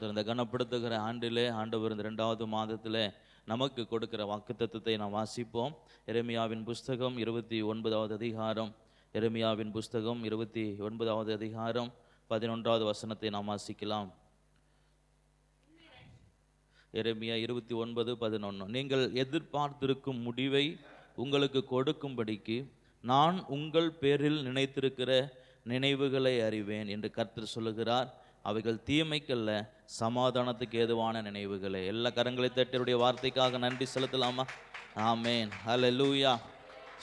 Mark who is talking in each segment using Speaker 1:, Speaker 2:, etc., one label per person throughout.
Speaker 1: ஸ்தோத்திரம். இந்த கனப்படுத்துகிற ஆண்டிலே ஆண்டவர் இந்த 2வது மாதத்திலே நமக்கு கொடுக்கிற வாக்குத்தத்தத்தை நாம் வாசிப்போம். எரேமியாவின் புஸ்தகம் 29வது அதிகாரம், எரேமியாவின் புஸ்தகம் 29வது அதிகாரம் 11வது வசனத்தை நாம் வாசிக்கலாம். எரேமியா 29:11. நீங்கள் எதிர்பார்த்திருக்கும் முடிவை உங்களுக்கு கொடுக்கும்படிக்கு நான் உங்கள் பேரில் நினைத்திருக்கிற நினைவுகளை அறிவேன் என்று கர்த்தர் சொல்லுகிறார். அவைகள் தீமைக்கல்ல, சமாதானத்துக்கு ஏதுவான நினைவுகளே. எல்லா கரங்களை தட்டியுடைய வார்த்தைக்காக நன்றி செலுத்தலாமா? ஆமேன், ஹல்லேலூயா,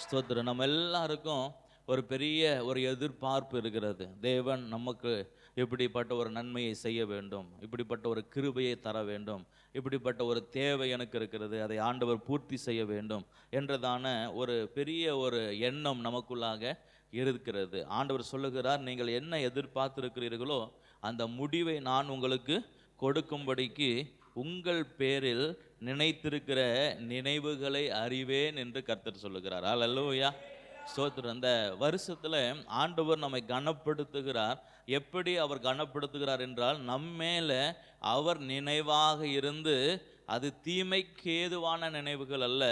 Speaker 1: ஸ்தோத்திரம். நம்ம எல்லாருக்கும் ஒரு பெரிய ஒரு எதிர்பார்ப்பு இருக்கிறது. தேவன் நமக்கு இப்படிப்பட்ட ஒரு நன்மையை செய்ய வேண்டும், இப்படிப்பட்ட ஒரு கிருபையை தர வேண்டும், இப்படிப்பட்ட ஒரு தேவை எனக்கு இருக்கிறது, அதை ஆண்டவர் பூர்த்தி செய்ய வேண்டும் என்றதான ஒரு பெரிய ஒரு எண்ணம் நமக்குள்ளாக இருக்கிறது. ஆண்டவர் சொல்லுகிறார், நீங்கள் என்ன எதிர்பார்த்திருக்கிறீர்களோ அந்த முடிவை நான் உங்களுக்கு கொடுக்கும்படிக்கு உங்கள் பேரில் நினைத்திருக்கிற நினைவுகளை அறிவேன் என்று கர்த்தர் சொல்லுகிறார். அல்லேலூயா, ஸ்தோத்திரம். அந்த வருஷத்துல ஆண்டவர் நம்மை கனப்படுத்துகிறார். எப்படி அவர் கனப்படுத்துகிறார் என்றால், நம்மேல அவர் நினைவாக இருந்து அது தீமைக்கேதுவான நினைவுகள் அல்ல,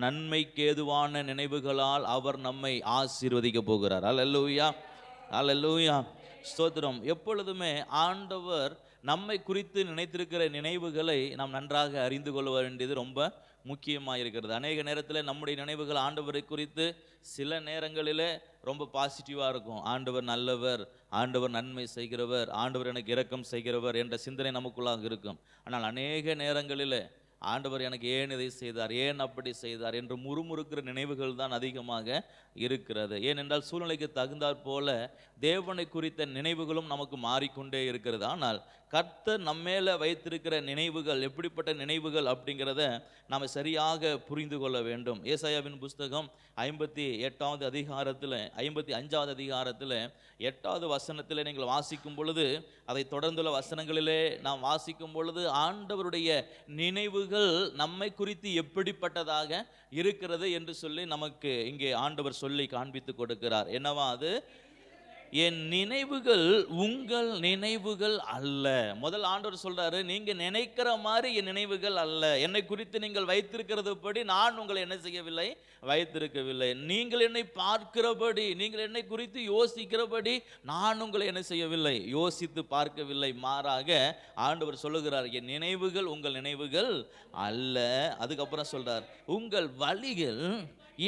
Speaker 1: நன்மைக்கேதுவான நினைவுகளால் அவர் நம்மை ஆசீர்வதிக்க போகிறார். அல்லேலூயா, அல்லேலூயா, ஸ்தோத்திரம். எப்பொழுதுமே ஆண்டவர் நம்மை குறித்து நினைத்திருக்கிற நினைவுகளை நாம் நன்றாக அறிந்து கொள்ள வேண்டியது ரொம்ப முக்கியமாக இருக்கிறது. அநேக நேரத்தில் நம்முடைய நினைவுகள் ஆண்டவரை குறித்து சில நேரங்களில் ரொம்ப பாசிட்டிவாக இருக்கும். ஆண்டவர் நல்லவர், ஆண்டவர் நன்மை செய்கிறவர், ஆண்டவர் எனக்கு இரக்கம் செய்கிறவர் என்ற சிந்தனை நமக்குள்ளாக இருக்கும். ஆனால் அநேக நேரங்களில் ஆண்டவர் எனக்கு ஏன் இதை செய்தார், ஏன் அப்படி செய்தார் என்று முறுமுறுக்கிற நினைவுகள் தான் அதிகமாக இருக்கிறது. ஏனென்றால் சூழ்நிலைக்கு தகுந்தாற் போல தேவனை குறித்த நினைவுகளும் நமக்கு மாறிக்கொண்டே இருக்கிறது. ஆனால் கர்த்தர் நம்மேல வைத்திருக்கிற நினைவுகள் எப்படிப்பட்ட நினைவுகள் அப்படிங்கிறத நாம் சரியாக புரிந்து கொள்ள வேண்டும். ஏசாயாவின் புஸ்தகம் 58வது அதிகாரத்தில் 55வது அதிகாரத்தில் 8வது வசனத்தில் நீங்கள் வாசிக்கும் பொழுது, அதை தொடர்ந்துள்ள வசனங்களிலே நாம் வாசிக்கும் பொழுது ஆண்டவருடைய நினைவுகள் நம்மை குறித்து எப்படிப்பட்டதாக இருக்கிறது என்று சொல்லி நமக்கு இங்கே ஆண்டவர் சொல்லி காண்பித்து கொடுக்கிறார். என்னவா அது? என் நினைவுகள் உங்கள் நினைவுகள் அல்ல. முதல் ஆண்டவர் சொல்றாரு, நீங்க நினைக்கிற மாதிரி என் நினைவுகள் அல்ல. என்னை குறித்து நீங்கள் வைத்திருக்கிறது படி நான் உங்களை என்ன செய்யவில்லை, வைத்திருக்கவில்லை. நீங்கள் என்னை பார்க்கிறபடி, நீங்கள் என்னை குறித்து யோசிக்கிறபடி நான் உங்களை என்ன செய்யவில்லை, யோசித்து பார்க்கவில்லை. மாறாக ஆண்டவர் சொல்லுகிறார், என் நினைவுகள் உங்கள் நினைவுகள் அல்ல. அதுக்கப்புறம் சொல்றார், உங்கள் வழிகள்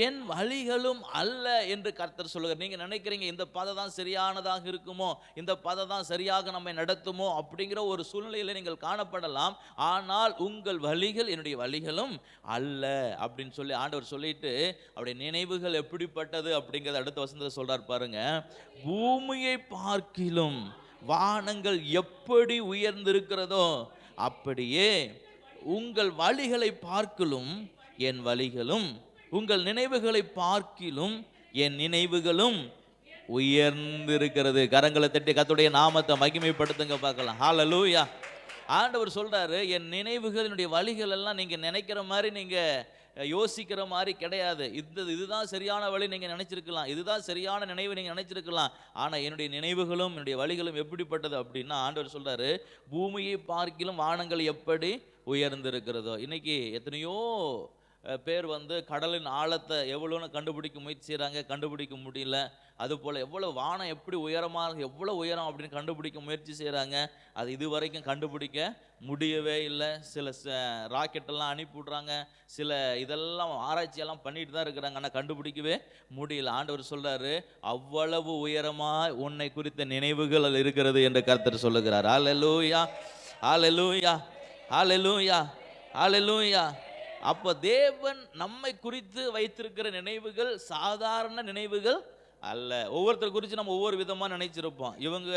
Speaker 1: என் வழிகளும் அல்ல என்று கர்த்தர் சொல்லுகிறார். நீங்க நினைக்கிறீங்க இந்த பாதை தான் சரியானதாக இருக்குமோ, இந்த பாதை தான் சரியாக நம்மை நடத்துமோ அப்படிங்கிற ஒரு சூழ்நிலையில நீங்கள் காணப்படலாம். ஆனால் உங்கள் வழிகள் என்னுடைய வழிகளும் அல்ல அப்படின்னு சொல்லி ஆண்டவர் சொல்லிட்டு அவருடைய நினைவுகள் எப்படிப்பட்டது அப்படிங்கிறத அடுத்த வசனத்தில் சொல்றார் பாருங்க. பூமியை பார்க்கிலும் வானங்கள் எப்படி உயர்ந்திருக்கிறதோ அப்படியே உங்கள் வழிகளை பார்க்கிலும் என் வழிகளும், உங்கள் நினைவுகளை பார்க்கிலும் என் நினைவுகளும் உயர்ந்திருக்கிறது. கரங்களை தட்டி கர்த்தருடைய நாமத்தை மகிமைப்படுத்துங்க பார்க்கலாம். ஹல்லேலூயா. ஆண்டவர் சொல்றாரு, என் நினைவுகள் என்னுடைய வழிகள் எல்லாம் நீங்க நினைக்கிற மாதிரி நீங்க யோசிக்கிற மாதிரி கிடையாது. இதுதான் சரியான வழி நீங்க நினைச்சிருக்கலாம், இதுதான் சரியான நினைவு நீங்க நினைச்சிருக்கலாம். ஆனா என்னுடைய நினைவுகளும் என்னுடைய வழிகளும் எப்படிப்பட்டது அப்படின்னா ஆண்டவர் சொல்றாரு, பூமியை பார்க்கிலும் வானங்கள் எப்படி உயர்ந்திருக்கிறதோ. இன்னைக்கு எத்தனையோ பேர் கடலின் ஆழத்தை எவ்வளோன்னு கண்டுபிடிக்க முயற்சி செய்கிறாங்க, கண்டுபிடிக்க முடியல. அதுபோல் எவ்வளோ வானம் எப்படி உயரமாக, எவ்வளோ உயரம் அப்படின்னு கண்டுபிடிக்க முயற்சி செய்கிறாங்க, அது இது வரைக்கும் கண்டுபிடிக்க முடியவே இல்லை. சில ராக்கெட்டெல்லாம் அனுப்பிவிட்றாங்க, சில இதெல்லாம் ஆராய்ச்சியெல்லாம் பண்ணிட்டு தான் இருக்கிறாங்க, ஆனால் கண்டுபிடிக்கவே முடியல. ஆண்டவர் சொல்கிறாரு, அவ்வளவு உயரமாக உன்னை குறித்த நினைவுகள் இருக்கிறது என்று கர்த்தர் சொல்லுகிறார். அல்லேலூயா, அல்லேலூயா, அல்லேலூயா, அல்லேலூயா. அப்போ தேவன் நம்மை குறித்து வைத்திருக்கிற நினைவுகள் சாதாரண நினைவுகள் அல்ல. ஒவ்வொருத்தர் குறித்து நம்ம ஒவ்வொரு விதமாக நினைச்சிருப்போம். இவங்க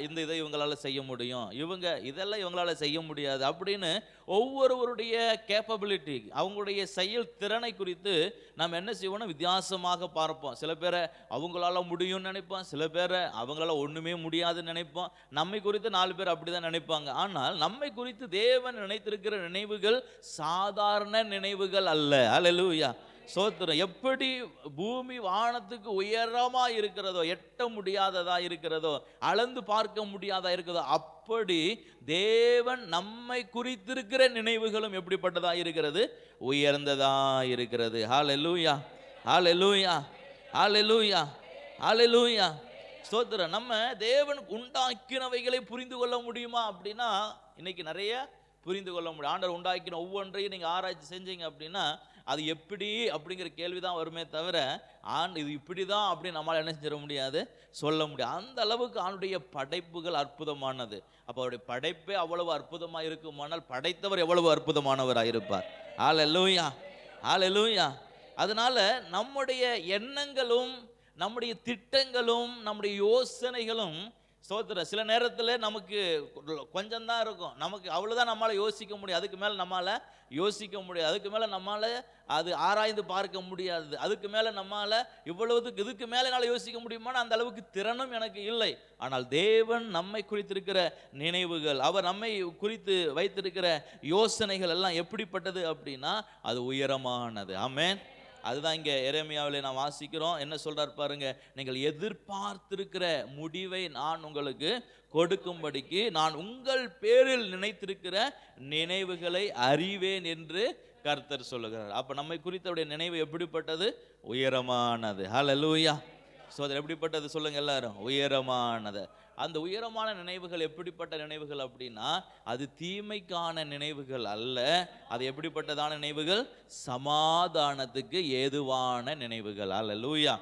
Speaker 1: இந்த இதை இவங்களால் செய்ய முடியும், இவங்க இதெல்லாம் இவங்களால் செய்ய முடியாது அப்படின்னு ஒவ்வொருவருடைய கேப்பபிலிட்டி, அவங்களுடைய செயல் திறனை குறித்து நம்ம என்ன செய்வோம்னா வித்தியாசமாக பார்ப்போம். சில பேரை அவங்களால முடியும்னு நினைப்போம், சில பேரை அவங்களால ஒன்றுமே முடியாதுன்னு நினைப்போம். நம்மை குறித்து 4 பேர் அப்படி தான் நினைப்பாங்க. ஆனால் நம்மை குறித்து தேவன் நினைத்திருக்கிற நினைவுகள் சாதாரண நினைவுகள் அல்ல. அல்லேலூயா, சோத்திரம். எப்படி பூமி வானத்துக்கு உயரமா இருக்கிறதோ, எட்ட முடியாததா இருக்கிறதோ, அளந்து பார்க்க முடியாதா இருக்கிறதோ, அப்படி தேவன் நம்மை குறித்திருக்கிற நினைவுகளும் எப்படிப்பட்டதா இருக்கிறது? உயர்ந்ததா இருக்கிறது. ஹல்லேலூயா, ஹல்லேலூயா, ஹல்லேலூயா, ஹல்லேலூயா. ஸ்தோத்திரம். நம்ம தேவன் உண்டாக்கினவைகளை புரிந்து கொள்ள முடியுமா அப்படின்னா இன்னைக்கு நிறைய புரிந்து கொள்ள முடியும். ஆண்டவர் உண்டாக்கின ஒவ்வொன்றையும் நீங்கள் ஆராய்ச்சி செஞ்சீங்க அப்படின்னா அது எப்படி அப்படிங்கிற கேள்வி தான் வருமே தவிர இது இப்படி தான் அப்படின்னு நம்மளால் என்ன செஞ்சிட முடியாது, சொல்ல முடியாது. அந்த அளவுக்கு ஆண்டுடைய படைப்புகள் அற்புதமானது. அப்போ அவருடைய படைப்பே அவ்வளவு அற்புதமாக இருக்குமானால் படைத்தவர் எவ்வளவு அற்புதமானவராக இருப்பார். ஹல்லேலூயா, ஹல்லேலூயா. அதனால நம்முடைய எண்ணங்களும் நம்முடைய திட்டங்களும் நம்முடைய யோசனைகளும் ஸ்தோத்திரம் சில நேரத்தில் நமக்கு கொஞ்சம் தான் இருக்கும். நமக்கு அவ்வளோதான் நம்மளால் யோசிக்க முடியும். அதுக்கு மேலே நம்மளால் யோசிக்க முடியாது. அதுக்கு மேலே நம்மளால் அது ஆராய்ந்து பார்க்க முடியாது. அதுக்கு மேலே நம்மளால் இவ்வளவுக்கு இதுக்கு மேலே என்னால் யோசிக்க முடியுமான்னு அந்த அளவுக்கு திறனும் எனக்கு இல்லை. ஆனால் தேவன் நம்மை குறித்திருக்கிற நினைவுகள், அவர் நம்மை குறித்து வைத்திருக்கிற யோசனைகள் எல்லாம் எப்படிப்பட்டது அப்படின்னா அது உயரமானது. ஆமென். அதுதான் இங்கே எரேமியாவில் நான் வாசிக்கிறோம். என்ன சொல்றார் பாருங்க, நீங்கள் எதிர்பார்த்திருக்கிற முடிவை நான் உங்களுக்கு கொடுக்கும்படிக்கு நான் உங்கள் பேரில் நினைத்திருக்கிற நினைவுகளை அறிவேன் என்று கர்த்தர் சொல்லுகிறார். அப்ப நம்மை குறித்தவருடைய நினைவு எப்படிப்பட்டது? உயரமானது. ஹல்லேலூயா. சோதரர் எப்படிப்பட்டது சொல்லுங்க எல்லாரும்? உயரமானது. அந்த உயரமான நினைவுகள் எப்படிப்பட்ட நினைவுகள் அப்படின்னா அது தீமைக்கான நினைவுகள் அல்ல. அது எப்படிப்பட்டதான நினைவுகள்? சமாதானத்துக்கு ஏதுவான நினைவுகள். ஹல்லேலூயா.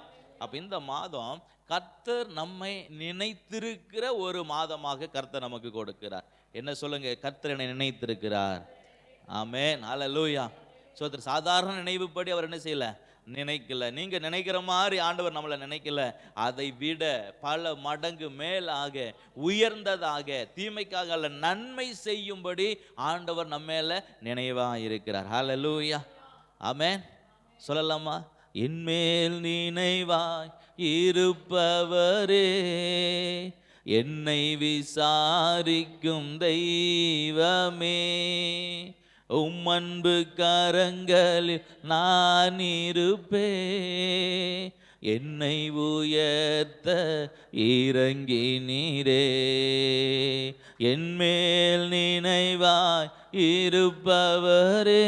Speaker 1: அப்ப இந்த மாதம் கர்த்தர் நம்மை நினைத்திருக்கிற ஒரு மாதமாக கர்த்தர் நமக்கு கொடுக்கிறார். என்ன சொல்லுங்க? கர்த்தர் என்னை நினைத்திருக்கிறார். ஆமென், ஹல்லேலூயா. சோதரர் சாதாரண நினைவுப்படி அவர் என்ன செய்யல, நினைக்கல. நீங்க நினைக்கிற மாதிரி ஆண்டவர் நம்மளை நினைக்கல. அதை விட பல மடங்கு மேலாக உயர்ந்ததாக, தீமைக்காக அல்ல நன்மை செய்யும்படி ஆண்டவர் நம்ம மேல நினைவா இருக்கிறார். ஹல்லேலூயா. ஆமென். சொல்லலாமா? என்மேல் நினைவாய் இருப்பவரே, என்னை விசாரிக்கும் தெய்வமே, உம்மன்பு கரங்களில் நான் இருப்பே, என்னை உயர்த்த இறங்கி நீரே. என்மேல் நினைவாய் இருப்பவரே,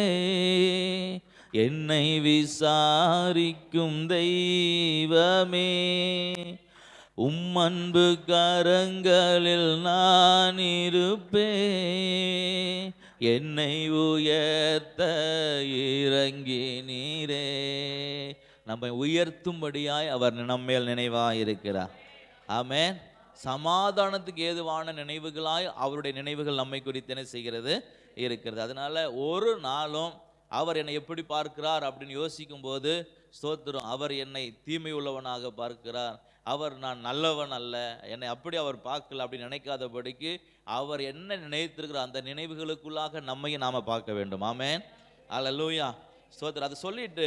Speaker 1: என்னை விசாரிக்கும் தெய்வமே, உம்மன்பு கரங்களில் நான் இருப்பே, என்னை உயர்த்த இறங்கி நீரே. நம்மை உயர்த்தும்படியாய் அவர் நம்மேல் நினைவாய் இருக்கிறார். ஆமென். சமாதானத்துக்கு ஏதுவான நினைவுகளாய் அவருடைய நினைவுகள் நம்மை குறித்து என்ன செய்கிறது, இருக்கிறது. அதனால ஒரு நாளும் அவர் என்னை எப்படி பார்க்கிறார் அப்படின்னு யோசிக்கும் போது ஸ்தோத்திரம், அவர் என்னை தீமை உள்ளவனாக பார்க்கிறார், அவர் நான் நல்லவன் அல்ல, என்னை அப்படி அவர் பார்க்கல அப்படின்னு நினைக்காதபடிக்கு அவர் என்ன நினைத்திருக்கிற அந்த நினைவுகளுக்குள்ளாக நம்மையும் நாம பார்க்க வேண்டும். ஆமென், ஹல்லேலூயா, ஸ்தோத்திரம். அதை சொல்லிட்டு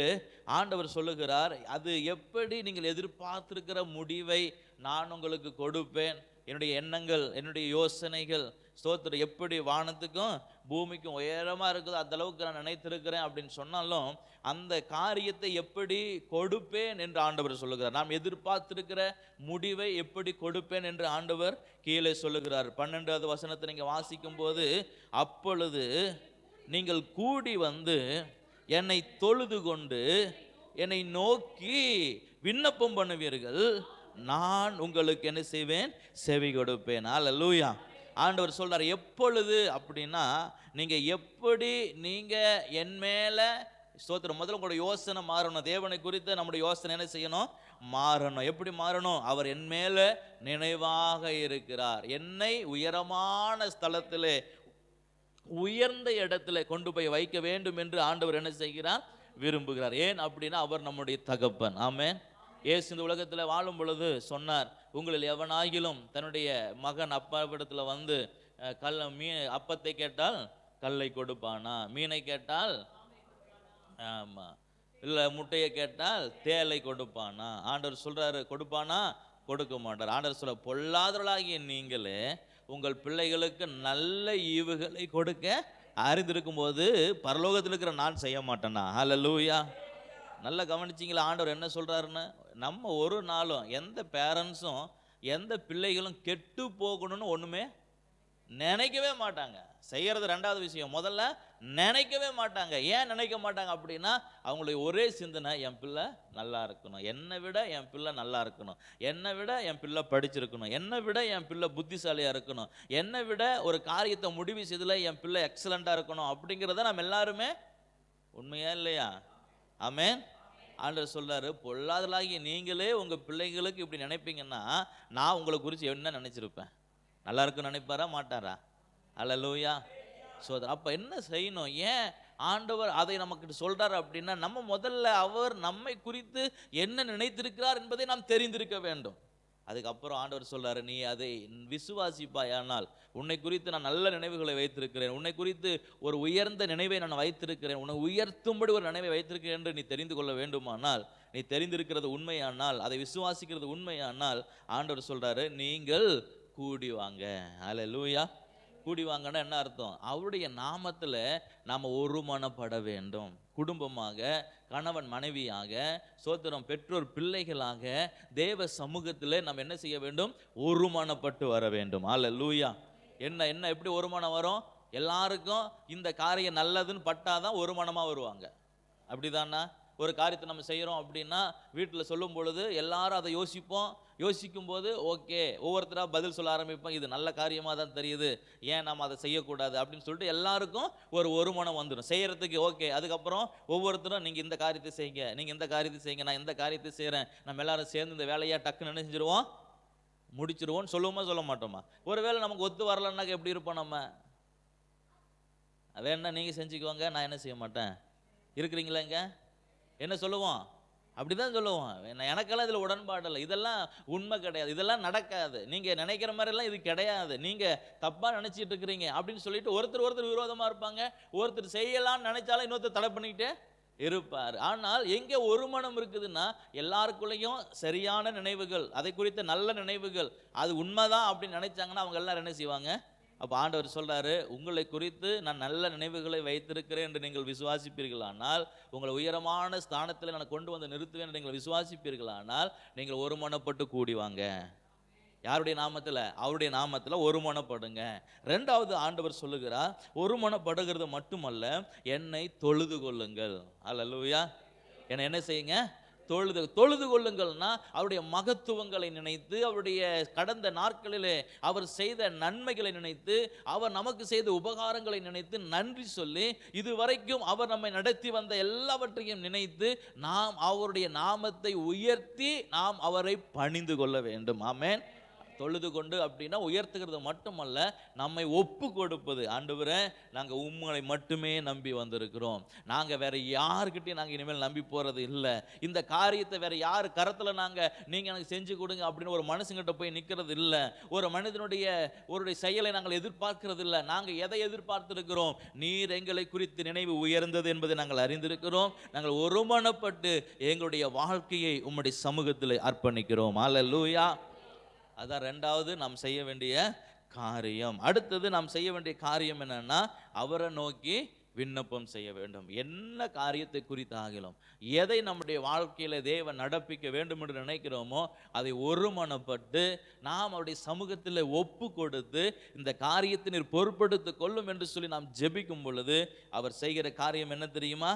Speaker 1: ஆண்டவர் சொல்லுகிறார், அது எப்படி நீங்கள் எதிர்பார்த்திருக்கிற முடிவை நான் உங்களுக்கு கொடுப்பேன். என்னுடைய எண்ணங்கள், என்னுடைய யோசனைகள் ஸ்தோத்திரம் எப்படி வானத்துக்கும் பூமிக்கும் உயரமா இருக்குதோ அந்த அளவுக்கு நான் நினைத்திருக்கிறேன் அப்படின்னு சொன்னாலும் அந்த காரியத்தை எப்படி கொடுப்பேன் என்று ஆண்டவர் சொல்லுகிறார். நாம் எதிர்பார்த்திருக்கிற முடிவை எப்படி கொடுப்பேன் என்று ஆண்டவர் கீழே சொல்லுகிறார். 12வது வசனத்தை நீங்க வாசிக்கும் போது, அப்பொழுது நீங்கள் கூடி வந்து என்னை தொழுது கொண்டு என்னை நோக்கி விண்ணப்பம் பண்ணுவீர்கள், நான் உங்களுக்கு என்ன செய்வேன், செவி கொடுப்பேன். ஹல்லேலூயா. ஆண்டவர் சொல்றார் எப்பொழுது அப்படின்னா, நீங்க எப்படி நீங்க என் மேல ஸ்தோத்திரம், முதல்ல உங்களோட யோசனை மாறணும். தேவனை குறித்து நம்முடைய யோசனை என்ன செய்யணும், மாறணும். எப்படி மாறணும்? அவர் என் மேல நினைவாக இருக்கிறார், என்னை உயரமான ஸ்தலத்திலே உயர்ந்த இடத்துல கொண்டு போய் வைக்க வேண்டும் என்று ஆண்டவர் என்ன செய்கிறார், விரும்புகிறார். ஏன் அப்படின்னா அவர் நம்முடைய தகப்பன். ஆமென். இயேசு இந்த உலகத்தில் வாழும் பொழுது சொன்னார், உங்களில் எவனாகிலும் தன்னுடைய மகன் அப்பாவிடத்துல வந்து அப்பத்தை கேட்டால் கல்லை கொடுப்பானா, மீனை கேட்டால் ஆமா இல்லை முட்டையை கேட்டால் தேலை கொடுப்பானா? ஆண்டவர் சொல்றாரு கொடுப்பானா? கொடுக்க மாட்டார். ஆண்டவர் சொல்ற, பொல்லாதவர்களாகிய நீங்களே உங்கள் பிள்ளைகளுக்கு நல்ல ஈவுகளை கொடுக்க அறிந்திருக்கும் போது பரலோகத்தில் இருக்கிற நான் செய்ய மாட்டேனா? ஹல்லேலூயா. நல்லா கவனிச்சிங்களா ஆண்டவர் என்ன சொல்றாருன்னு? நம்ம ஒரு நாளும் எந்த பேரண்ட்ஸும் எந்த பிள்ளைகளும் கெட்டு போகணும்னு ஒண்ணுமே நினைக்கவே மாட்டாங்க. செய்யறது ரெண்டாவது விஷயம், முதல்ல நினைக்கவே மாட்டாங்க. ஏன் நினைக்க மாட்டாங்க அப்படின்னா, அவங்களுடைய ஒரே சிந்தனை, என் பிள்ளை நல்லா இருக்கணும், என்னை விட என் பிள்ளை நல்லா இருக்கணும், என்னை விட என் பிள்ளை படிச்சிருக்கணும், என்னை விட என் பிள்ளை புத்திசாலியாக இருக்கணும், என்னை விட ஒரு காரியத்தை முடிவு செய்ததில் என் பிள்ளை எக்ஸலண்ட்டாக இருக்கணும் அப்படிங்கிறத நம்ம எல்லாருமே, உண்மையா இல்லையா? ஆமென். ஆண்டவர் சொல்றாரு, பொல்லாதலாகிய நீங்களே உங்கள் பிள்ளைகளுக்கு இப்படி நினைப்பீங்கன்னா நான் உங்களை குறித்து என்ன நினைச்சிருப்பேன்? நல்லா இருக்குன்னு நினைப்பாரா மாட்டாரா? அல்லேலூயா. ஸோ அப்போ என்ன செய்யணும்? ஏன் ஆண்டவர் அதை நமக்கு சொல்றாரு அப்படின்னா, நம்ம முதல்ல அவர் நம்மை குறித்து என்ன நினைத்திருக்கிறார் என்பதை நாம் தெரிந்திருக்க வேண்டும். அதுக்கப்புறம் ஆண்டவர் சொல்றாரு, நீ அதை விசுவாசிப்பாயானால் உன்னை குறித்து நான் நல்ல நினைவுகளை வைத்திருக்கிறேன், உன்னை குறித்து ஒரு உயர்ந்த நினைவை நான் வைத்திருக்கிறேன், உன்னை உயர்த்தும்படி ஒரு நினைவை வைத்திருக்கிறேன் என்று நீ தெரிந்து கொள்ள வேண்டுமானால், நீ தெரிந்திருக்கிறது உண்மையானால், அதை விசுவாசிக்கிறது உண்மையானால், ஆண்டவர் சொல்றாரு, நீங்கள் கூடி வாங்க. அல்லேலூயா. கூடி வாங்கன்னா என்ன அர்த்தம்? அவருடைய நாமத்தில் நாம் ஒருமனப்பட வேண்டும். குடும்பமாக, கணவன் மனைவியாக, சோத்திரம் பெற்றோர் பிள்ளைகளாக, தேவ சமூகத்தில் நம்ம என்ன செய்ய வேண்டும்? ஒருமனப்பட்டு வர வேண்டும். அல்லேலூயா. என்ன எப்படி ஒருமனம் வரும்? எல்லாருக்கும் இந்த காரியம் நல்லதுன்னு பட்டாதான் ஒருமனமாக வருவாங்க. அப்படிதானா? ஒரு காரியத்தை நம்ம செய்கிறோம் அப்படின்னா வீட்டில் சொல்லும் பொழுது எல்லாரும் அதை யோசிக்கும் போது ஓகே, ஒவ்வொருத்தராக பதில் சொல்ல ஆரம்பிப்போம், இது நல்ல காரியமாக தான் தெரியுது, ஏன் நம்ம அதை செய்யக்கூடாது அப்படின்னு சொல்லிட்டு எல்லாருக்கும் ஒரு மனம் வந்துடும் செய்யறதுக்கு. ஓகே, அதுக்கப்புறம் ஒவ்வொருத்தரும் நீங்கள் இந்த காரியத்தை செய்யுங்க, நீங்கள் இந்த காரியத்தை செய்யுங்க, நான் இந்த காரியத்தை செய்கிறேன், நம்ம எல்லாரும் சேர்ந்து இந்த வேலையாக டக்குன்னு என்ன செஞ்சிருவோம்? முடிச்சிருவோம்னு சொல்லுவோமா சொல்ல மாட்டோமா? ஒருவேளை நமக்கு ஒத்து வரலன்னாக்க எப்படி இருப்போம்? நம்ம வேணா நீங்கள் செஞ்சுக்குவாங்க, நான் என்ன செய்ய மாட்டேன், இருக்கிறீங்களா இங்கே, என்ன சொல்லுவோம்? அப்படிதான் சொல்லுவோம். எனக்கெல்லாம் இதில் உடன்பாடு இல்லை, இதெல்லாம் உண்மை கிடையாது, இதெல்லாம் நடக்காது, நீங்கள் நினைக்கிற மாதிரிலாம் இது கிடையாது, நீங்கள் தப்பாக நினச்சிட்டு இருக்கிறீங்க அப்படின்னு சொல்லிட்டு ஒருத்தர் விரோதமாக இருப்பாங்க. ஒருத்தர் செய்யலாம்னு நினைச்சாலும் இன்னொருத்தர் தடை பண்ணிக்கிட்டே இருப்பார். ஆனால் எங்கே ஒரு மனம் இருக்குதுன்னா, எல்லாருக்குள்ளேயும் சரியான நினைவுகள், அதை குறித்த நல்ல நினைவுகள், அது உண்மைதான் அப்படின்னு நினைச்சாங்கன்னா அவங்க எல்லாரும் என்ன செய்வாங்க? அப்போ ஆண்டவர் சொல்றாரு, உங்களை குறித்து நான் நல்ல நினைவுகளை வைத்திருக்கிறேன் என்று நீங்கள் விசுவாசிப்பீர்களானால், உங்களை உயரமான ஸ்தானத்தில் நான் கொண்டு வந்து நிறுத்துவேன் என்று நீங்கள் விசுவாசிப்பீர்களானால், நீங்கள் ஒருமனப்பட்டு கூடி வாங்க. யாருடைய நாமத்தில்? அவருடைய நாமத்தில் ஒருமனப்படுங்க. ரெண்டாவது ஆண்டவர் சொல்லுகிறார், ஒருமனப்படுகிறது மட்டுமல்ல, என்னை தொழுது கொள்ளுங்கள். அல்லேலூயா. என்ன செய்யுங்க? தொழுது கொள்ளுங்கள்னா அவருடைய மகத்துவங்களை நினைத்து, அவருடைய கடந்த நாட்களிலே அவர் செய்த நன்மைகளை நினைத்து, அவர் நமக்கு செய்த உபகாரங்களை நினைத்து நன்றி சொல்லி, இதுவரைக்கும் அவர் நம்மை நடத்தி வந்த எல்லாவற்றையும் நினைத்து நாம் அவருடைய நாமத்தை உயர்த்தி நாம் அவரை பணிந்து கொள்ள வேண்டும். ஆமென். தொழுது கொண்டு அப்படின்னா உயர்த்துகிறது மட்டுமல்ல, நம்மை ஒப்பு கொடுப்பது. ஆண்டவரே, நாங்கள் உங்களை மட்டுமே நம்பி வந்திருக்கிறோம், நாங்கள் வேற யாருக்கிட்டையும் நாங்கள் இனிமேல் நம்பி போகிறது இல்லை, இந்த காரியத்தை வேற யார் கரத்தில் நீங்கள் எனக்கு செஞ்சு கொடுங்க அப்படின்னு ஒரு மனுஷங்கிட்ட போய் நிற்கிறது இல்லை, ஒரு மனிதனுடைய செயலை நாங்கள் எதிர்பார்க்கிறது இல்லை. நாங்கள் எதை எதிர்பார்த்திருக்கிறோம்? நீர் எங்களை குறித்து நினைவு உயர்ந்தது என்பதை நாங்கள் அறிந்திருக்கிறோம். நாங்கள் ஒருமனப்பட்டு எங்களுடைய வாழ்க்கையை உம்முடைய சமூகத்தில் அர்ப்பணிக்கிறோம். அல்லேலூயா. அதான் ரெண்டாவது நாம் செய்ய வேண்டிய காரியம். அடுத்தது நாம் செய்ய வேண்டிய காரியம் என்னன்னா, அவரை நோக்கி விண்ணப்பம் செய்ய வேண்டும். என்ன காரியத்தை குறித்தாகிலும், எதை நம்முடைய வாழ்க்கையில தேவன் நடப்பிக்க வேண்டும் என்று நினைக்கிறோமோ அதை ஒருமனப்பட்டு நாம் அவருடைய சமூகத்தில் ஒப்பு கொடுத்து, இந்த காரியத்தை நீர் பொறுப்படுத்திக் கொள்ளும் என்று சொல்லி நாம் ஜெபிக்கும் பொழுது அவர் செய்கிற காரியம் என்ன தெரியுமா?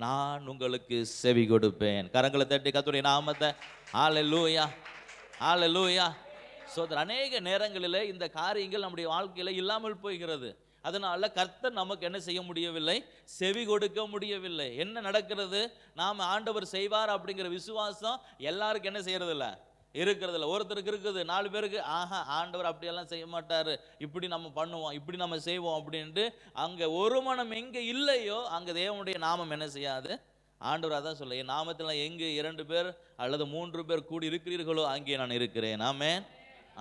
Speaker 1: நான் உங்களுக்கு செவி கொடுப்பேன். கரங்களை தட்டி கர்த்தருடைய நாமத்தை ஹல்லேலூயா, ஹல்லேலூயா. அநேக நேரங்களில் இந்த காரியங்கள் நம்முடைய வாழ்க்கையில இல்லாமல் போகிறது. அதனால கர்த்தர் நமக்கு என்ன செய்ய முடியவில்லை? செவி கொடுக்க முடியவில்லை. என்ன நடக்கிறது? நாம் ஆண்டவர் செய்வார் அப்படிங்கிற விசுவாசம் எல்லாருக்கும் என்ன செய்யறது இல்லை, இருக்கிறது இல்லை. ஒருத்தருக்கு இருக்குது, 4 பேருக்கு ஆண்டவர் அப்படியெல்லாம் செய்ய மாட்டாரு, இப்படி நம்ம பண்ணுவோம், இப்படி நம்ம செய்வோம் அப்படின்ட்டு அங்கே ஒரு மனம் எங்கே இல்லையோ அங்கே தேவனுடைய நாமம் என்ன செய்யாது? ஆண்டவர் அதான் சொல்ல, என் நாமத்தில் எங்கு 2 பேர் அல்லது 3 பேர் கூடி இருக்கிறீர்களோ அங்கே நான் இருக்கிறேன். ஆமென்.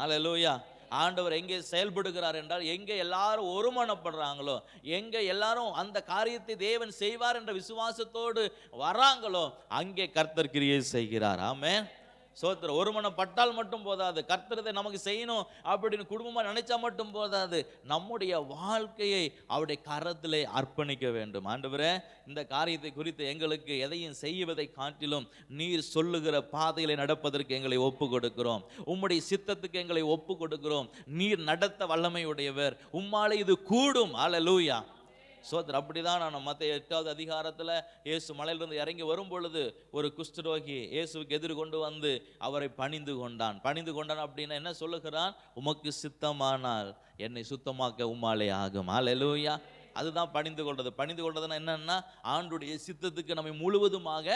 Speaker 1: அல்லேலூயா. ஆண்டவர் எங்கே செயல்படுகிறார் என்றால், எங்கே எல்லாரும் ஒருமனப்படுறாங்களோ, எங்கே எல்லாரும் அந்த காரியத்தை தேவன் செய்வார் என்ற விசுவாசத்தோடு வராங்களோ அங்கே கர்த்தர் கிரியை செய்கிறார். ஆமென். சோத்திரம். ஒரு மனம் பட்டால் மட்டும் போதாது, கர்த்தரதை நமக்கு செய்யணும் அப்படின்னு குடும்பமா நினைச்சா மட்டும் போதாது, நம்முடைய வாழ்க்கையை அவருடைய கரத்திலே அர்ப்பணிக்க வேண்டும். ஆண்டவரே, இந்த காரியத்தை குறித்து எங்களுக்கு எதையும் செய்வதை காட்டிலும் நீர் சொல்லுகிற பாதையிலே நடப்பதற்கு எங்களை ஒப்பு கொடுக்கிறோம். உம்முடைய சித்தத்துக்கு எங்களை ஒப்பு கொடுக்கிறோம். நீர் நடத்த வல்லமையுடையவர், உம்மாலே இது கூடும். அல்லேலூயா. சோதர். அப்படிதான் நான் மத்திய 8வது அதிகாரத்தில் இயேசு மலையிலிருந்து இறங்கி வரும் பொழுது ஒரு குஷ்டரோகி இயேசுவுக்கு எதிர்கொண்டு வந்து அவரை பணிந்து கொண்டான் அப்படின்னா என்ன சொல்லுகிறான்? உமக்கு சித்தமானால் என்னை சுத்தமாக்க உம்மாலே ஆகும். அல்லேலூயா. அதுதான் பணிந்து கொள்றதுன்னா என்னன்னா, ஆண்டுடைய சித்தத்துக்கு நம்மை முழுவதுமாக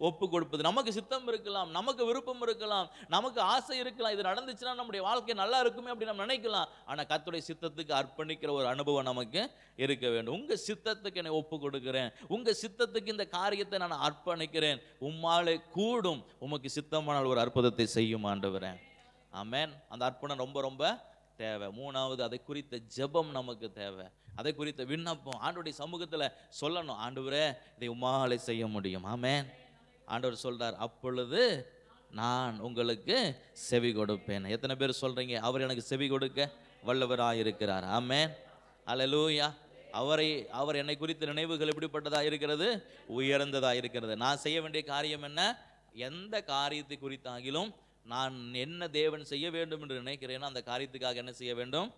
Speaker 1: ஒப்பு கொடுப்பது. நமக்கு சித்தம் இருக்கலாம், நமக்கு விருப்பம் இருக்கலாம், நமக்கு ஆசை இருக்கலாம், இது நடந்துச்சுன்னா நம்முடைய வாழ்க்கை நல்லா இருக்குமே அப்படின்னு நம்ம நினைக்கலாம். ஆனால் கர்த்தருடைய சித்தத்துக்கு அர்ப்பணிக்கிற ஒரு அனுபவம் நமக்கு இருக்க வேண்டும். உங்க சித்தத்துக்கு என்னை ஒப்பு கொடுக்கிறேன், உங்க சித்தத்துக்கு இந்த காரியத்தை நான் அர்ப்பணிக்கிறேன், உம்மாலே கூடும், உமக்கு சித்தமானால் ஒரு அற்புதத்தை செய்யும் ஆண்டவரே. ஆமென். அந்த அர்ப்பணம் ரொம்ப ரொம்ப தேவை. 3வது, அதை குறித்த ஜெபம் நமக்கு தேவை. அதை குறித்த விண்ணப்பம் ஆண்டவருடைய சமூகத்தில் சொல்லணும். ஆண்டவரே, இதை உம்மாலே செய்ய முடியும். ஆமென். ஆண்டவர் சொல்றார், அப்பொழுது நான் உங்களுக்கு செவி கொடுப்பேன். எத்தனை பேர் சொல்றீங்க, அவர் எனக்கு செவி கொடுக்க வல்லவராயிருக்கிறார்? ஆமென். அல்லேலூயா. அவர் என்னை குறித்த நினைவுகள் எப்படிப்பட்டதா இருக்கிறது? உயர்ந்ததா இருக்கிறது. நான் செய்ய வேண்டிய காரியம் என்ன? எந்த காரியத்தை குறித்தாகிலும் நான் என்ன தேவன் செய்ய வேண்டும் என்று நினைக்கிறேனோ அந்த காரியத்துக்காக என்ன செய்ய வேண்டும்?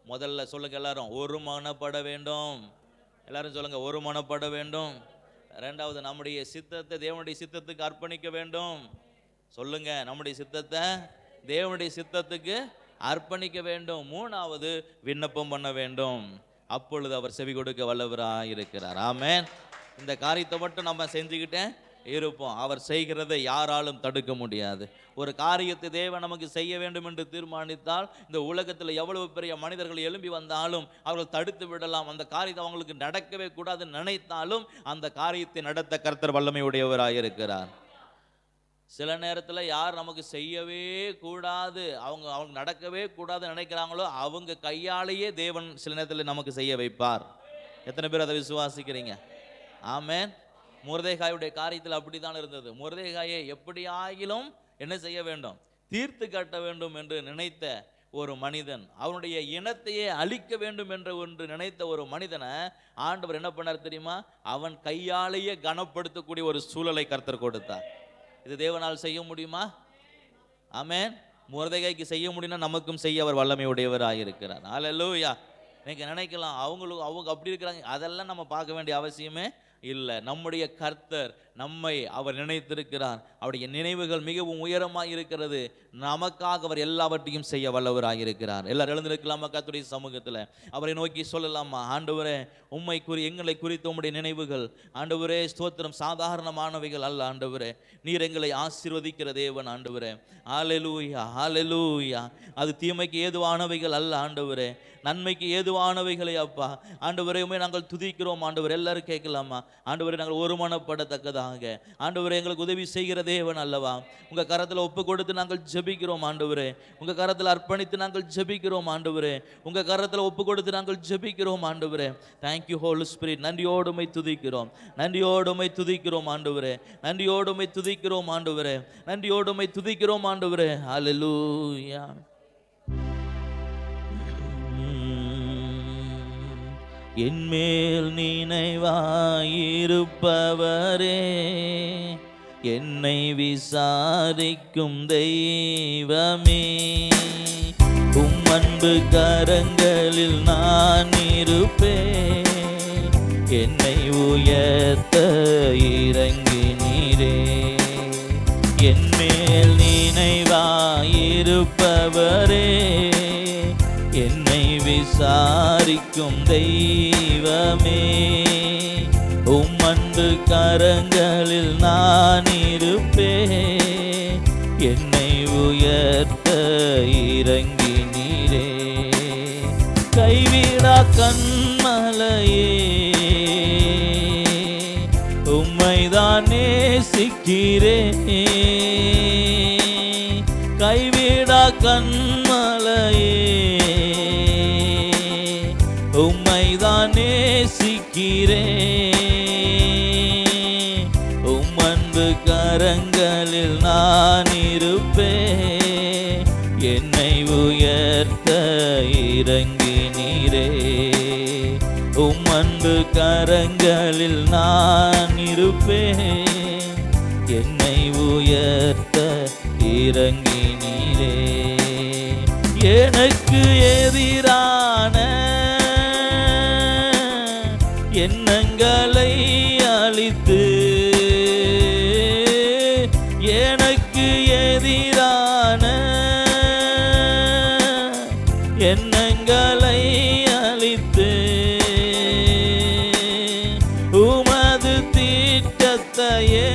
Speaker 1: முதல்ல சொல்லுங்க எல்லாரும், ஒருமனப்பட வேண்டும். எல்லாரும் சொல்லுங்க, ஒருமனப்பட வேண்டும். 2வது, நம்முடைய சித்தத்தை தேவனுடைய சித்தத்துக்கு அர்ப்பணிக்க வேண்டும். சொல்லுங்க, நம்முடைய சித்தத்தை தேவனுடைய சித்தத்துக்கு அர்ப்பணிக்க வேண்டும். 3வது, விண்ணப்பம் பண்ண வேண்டும். அப்பொழுது அவர் செவி கொடுக்க வல்லவராக இருக்கிறார். ஆமென். இந்த காரியத்தை மட்டும் நம்ம செஞ்சுக்கிட்டே இருப்போம். அவர் செய்கிறதை யாராலும் தடுக்க முடியாது. ஒரு காரியத்தை தேவன் நமக்கு செய்ய வேண்டும் என்று தீர்மானித்தால் இந்த உலகத்தில் எவ்வளவு பெரிய மனிதர்கள் எழும்பி வந்தாலும் அவர்கள் தடுத்து விடலாம். அந்த காரியத்தை அவங்களுக்கு நடக்கவே கூடாதுன்னு நினைத்தாலும் அந்த காரியத்தை நடத்த கர்த்தர் வல்லமை உடையவராக இருக்கிறார். சில நேரத்தில் யார் நமக்கு செய்யவே கூடாது, அவங்க நடக்கவே கூடாதுன்னு நினைக்கிறாங்களோ அவங்க கையாலேயே தேவன் சில நேரத்தில் நமக்கு செய்ய வைப்பார். எத்தனை பேர் அதை விசுவாசிக்கிறீங்க? ஆமென். மொர்தெகாயுடைய காரியத்தில் அப்படித்தான் இருந்தது. மொர்தெகாயை எப்படியாகிலும் என்ன செய்ய வேண்டும்? தீர்த்து காட்ட வேண்டும் என்று நினைத்த ஒரு மனிதன், அவனுடைய இனத்தையே அழிக்க வேண்டும் என்று நினைத்த ஒரு மனிதனை ஆண்டவர் என்ன பண்ணார் தெரியுமா? அவன் கையாலேயே கனப்படுத்தக்கூடிய ஒரு சூழலை கர்த்தர் கொடுத்தார். இது தேவனால் செய்ய முடியுமா? ஆமென். மொர்தெகாய்க்கு செய்ய முடியும்னா நமக்கும் செய்ய அவர் வல்லமை உடையவராக இருக்கிறார். அல்லேலூயா. நீங்க நினைக்கலாம் அவங்க அப்படி இருக்கிறாங்க, அதெல்லாம் நம்ம பார்க்க வேண்டிய அவசியமே இல்லை. நம்முடைய கர்த்தர் நம்மை அவர் நினைத்திருக்கிறார். அவருடைய நினைவுகள் மிகவும் உயரமாக இருக்கிறது. நமக்காக அவர் எல்லாவற்றையும் செய்ய வல்லவராக இருக்கிறார். எல்லாரும் எழுந்திருக்கலாமா? கர்த்தருடைய சமூகத்தில் அவரை நோக்கி சொல்லலாமா? ஆண்டவரே, எங்களை குறித்த உம்முடைய நினைவுகள் ஆண்டவரே ஸ்தோத்திரம் சாதாரணமானவைகள் அல்ல. ஆண்டவரே, நீர் எங்களை ஆசீர்வதிக்கிற தேவன். ஆண்டவரே, ஹல்லேலூயா, ஹல்லேலூயா. அது தீமைக்கு ஏதுவானவைகள் அல்ல ஆண்டவரே, நன்மைக்கு ஏதுவானவைகளே அப்பா. ஆண்டவரே, உம்மை நாங்கள் துதிக்கிறோம். ஆண்டவர் எல்லாரும் கேட்கலாமா? ஆண்டவரே, நாங்கள் ஒருமனப்படத்தக்கதாக ஆண்டவரே எங்களுக்கு உதவி செய்கிற தேவன் அல்லவா? உங்க கரத்தில் ஒப்பு கொடுத்து நாங்கள் ஜெபிக்கிறோம் ஆண்டவரே. உங்க கரத்தில் அர்ப்பணித்து நாங்கள் ஜெபிக்கிறோம் ஆண்டவரே. உங்க கரத்தில் ஒப்பு கொடுத்து நாங்கள் ஜெபிக்கிறோம் ஆண்டவரே. Thank you holy spirit. நன்றியோடு உம்மை துதிக்கிறோம், நன்றியோடு உம்மை துதிக்கிறோம் ஆண்டவரே, நன்றியோடு உம்மை துதிக்கிறோம் ஆண்டவரே, நன்றியோடு உம்மை துதிக்கிறோம் ஆண்டவரே. ஹல்லேலூயா. என்மேல் நினைவாயிருப்பவரே, என்னை விசாரிக்கும் தெய்வமே, உம் அன்பு கரங்களில் நான் இருப்பேன், என்னை உயர்த்த இறங்கினீரே. என்மேல் நினைவாயிருப்பவரே, என்னை விசாரிக்கும் தெய்வமே, உம் அன்பு கரங்களில் நான் இருப்பேன், என்னை உயர்த்த இறங்கினீரே. கைவிடா கண்மலையே, உம்மைதான் நேசிக்கிறேன். கைவிடா கண்மலையே, உம்மைதான் நேசிக்கிறேன். உம் அன்பு கரங்களில் நான் இருப்பேன். என்னை உயர்த்த இறங்கினீரே, உம் அன்பு கரங்களில் நான் இருப்பேன். என்னை உயர்த்த இறங்கினீரே, எனக்கு எதிரான எண்ணங்களை அழித்து, எனக்கு எதிரான எண்ணங்களை அழித்து, உமது திட்டத்தையே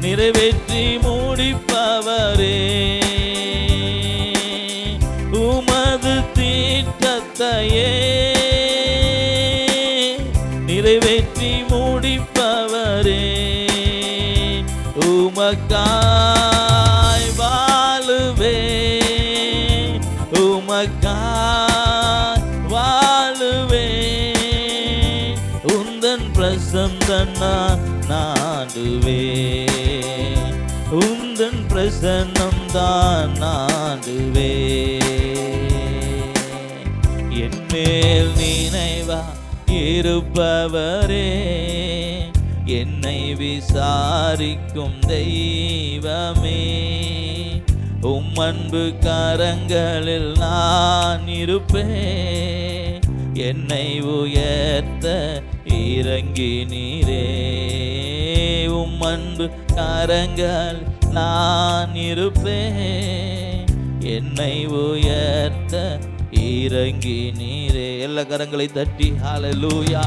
Speaker 1: நிறைவேற்றி முடிப்பவரே, உமது திட்டத்தையே நிறைவேற்றி முடிப்பவரே, உமக்காய் வாழுவேன், உமக்காய் வாழுவேன். உந்தன் பிரசன்னம் நான் நாடுவேன், உந்தன் பிரசன்னம் தான் நாடுவேன். என் மேல் நினைவா இருப்பவரே, என்னை விசாரிக்கும் தெய்வமே, உம் அன்பு கரங்களில் நான் இருப்பேன். என்னை உயர்த்த இறங்கினீரே, உம் அன்பு கரங்கள் நான் இருப்பேன். என்னை உயர்த்த இறங்கினீரே. எல்லா கரங்களை தட்டி ஹல்லேலூயா.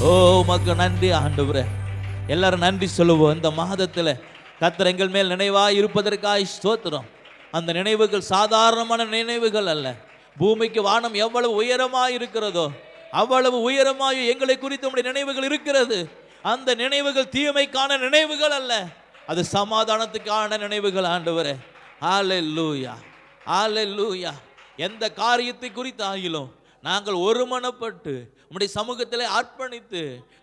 Speaker 1: ஓ உமக்கு நன்றி ஆண்டவரே. எல்லாரும் நன்றி சொல்லுவோம். இந்த மாதத்தில் கர்த்தர் எங்கள் மேல் நினைவாய் இருப்பதற்காய் ஸ்தோத்திரம். அந்த நினைவுகள் சாதாரணமான நினைவுகள் அல்ல. பூமிக்கு வானம் எவ்வளவு உயரமாய் இருக்கிறதோ அவ்வளவு உயரமாய் எங்களை குறித்து உம்முடைய நினைவுகள் இருக்கிறது. அந்த நினைவுகள் தீமைக்கான நினைவுகள் அல்ல, அது சமாதானத்துக்கான நினைவுகள் ஆண்டவரே. ஹல்லேலூயா, ஹல்லேலூயா. எந்த காரியத்தை குறித்து ஆகிலும் நாங்கள் ஒருமனப்பட்டு உம்முடைய சமூகத்தில் அர்ப்பணித்து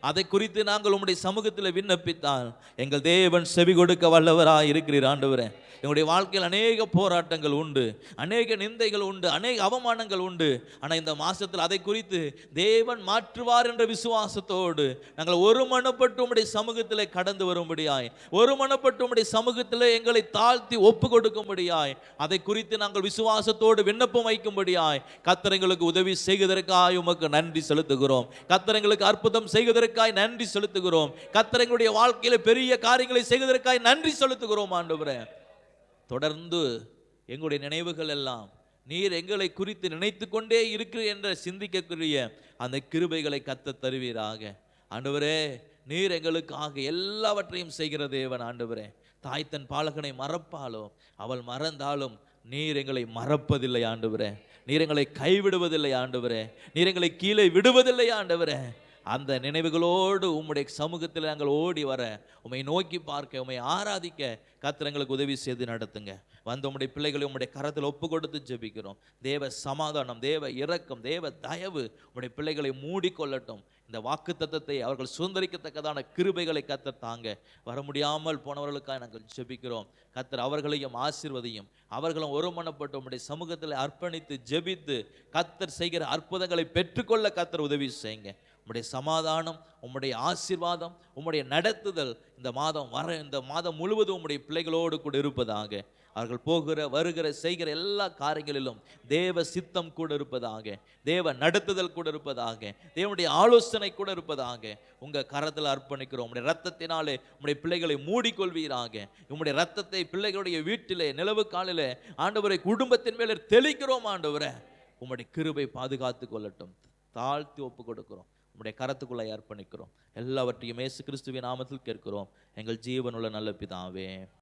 Speaker 1: அதை குறித்து நாங்கள் உம்முடைய சமூகத்தில் விண்ணப்பித்தால் எங்கள் தேவன் செவி கொடுக்க வல்லவராய் இருக்கிறீர் ஆண்டவரே. எங்களுடைய வாழ்க்கையில் அநேக போராட்டங்கள் உண்டு, அநேக நிந்தைகள் உண்டு, அநேக அவமானங்கள் உண்டு. ஆனால் இந்த மாதத்தில் அதை குறித்து தேவன் மாற்றுவார் என்ற விசுவாசத்தோடு நாங்கள் ஒருமனப்பட்டு உம்முடைய சமூகத்தில் கடந்து வரும்படியாய், ஒருமனப்பட்டு உம்முடைய சமூகத்தில் எங்களை தாழ்த்தி ஒப்பு கொடுக்கும்படியாய், அதை குறித்து நாங்கள் விசுவாசத்தோடு விண்ணப்பம் வைக்கும்படியாய் கர்த்தர் எங்களுக்கு உதவி செய்வதற்காய் உமக்கு நன்றி செலுத்துகிறோம். கர்த்தர் எங்களுக்கு அற்புதம் செய்வதற்காய் நன்றி செலுத்துகிறோம். கர்த்தர் எங்களுடைய வாழ்க்கையில் பெரிய காரியங்களை செய்வதற்காய் நன்றி செலுத்துகிறோம் ஆண்டவரே. தொடர்ந்து எங்களுடைய நினைவுகள் எல்லாம் நீர் எங்களை குறித்து நினைத்து கொண்டே இருக்கிறீர் என்ற சிந்திக்கக்கூடிய அந்த கிருபைகளை கர்த்தர் தருவீராக ஆண்டவரே. நீர் எங்களுக்காக எல்லாவற்றையும் செய்கிற தேவன் ஆண்டவரே. தாய் தன் பாலகனை மறப்பாலோ அவள் மறந்தாலும் நீர் எங்களை மறப்பதில்லை ஆண்டவரே. நீர் எங்களை கைவிடுவதில்லை ஆண்டவரே. நீர் எங்களை கீழே விடுவதில்லை ஆண்டவரே. அந்த நினைவுகளோடு உம்முடைய சமூகத்தில் நாங்கள் ஓடி வர, உம்மை நோக்கி பார்க்க, உம்மை ஆராதிக்க கர்த்தர் எங்களுக்கு உதவி செய்து நடத்துங்க. வந்து உம்முடைய பிள்ளைகளை உம்முடைய கரத்தில் ஒப்பு கொடுத்து ஜெபிக்கிறோம். தேவ சமாதானம், தேவ இரக்கம், தேவ தயவு உம்முடைய பிள்ளைகளை மூடிக்கொள்ளட்டும். இந்த வாக்குத்தத்தத்தை அவர்கள் சுதந்திரிக்கத்தக்கதான கிருபைகளை கர்த்தர் தாங்க. வர முடியாமல் போனவர்களுக்காக நாங்கள் ஜெபிக்கிறோம். கர்த்தர் அவர்களையும் ஆசீர்வதியும். அவர்களும் ஒருமனப்பட்டு உம்முடைய சமூகத்தில் அர்ப்பணித்து ஜெபித்து கர்த்தர் செய்கிற அற்புதங்களை பெற்றுக்கொள்ள கர்த்தர் உதவி செய்யுங்க. உம்முடைய சமாதானம், உம்முடைய ஆசீர்வாதம், உம்முடைய நடத்துதல் இந்த மாதம் முழுவதும் உம்முடைய பிள்ளைகளோடு கூட இருப்பதாக. அவர்கள் போகிற வருகிற செய்கிற எல்லா காரியங்களிலும் தேவ சித்தம் கூட இருப்பதாக, தேவ நடத்துதல் கூட இருப்பதாக, தேவனுடைய ஆலோசனை கூட இருப்பதாக உங்கள் கரத்தில் அர்ப்பணிக்கிறோம். உம்முடைய ரத்தத்தினாலே உம்முடைய பிள்ளைகளை மூடிக்கொள்வீராக. உம்முடைய ரத்தத்தை பிள்ளைகளுடைய வீட்டிலே நிலவு காலிலே ஆண்டவரை குடும்பத்தின் மேலே தெளிக்கிறோம் ஆண்டவரை. உம்முடைய கிருபை பாதுகாத்து கொள்ளட்டும். தாழ்த்தி ஒப்பு கொடுக்கிறோம். உம்முடைய கரத்துக்குள்ளே அர்ப்பணிக்கிறோம். எல்லாவற்றையும் இயேசு கிறிஸ்துவின் நாமத்தில் கேட்கிறோம் எங்கள் ஜீவனுள்ள நல்ல பிதாவே.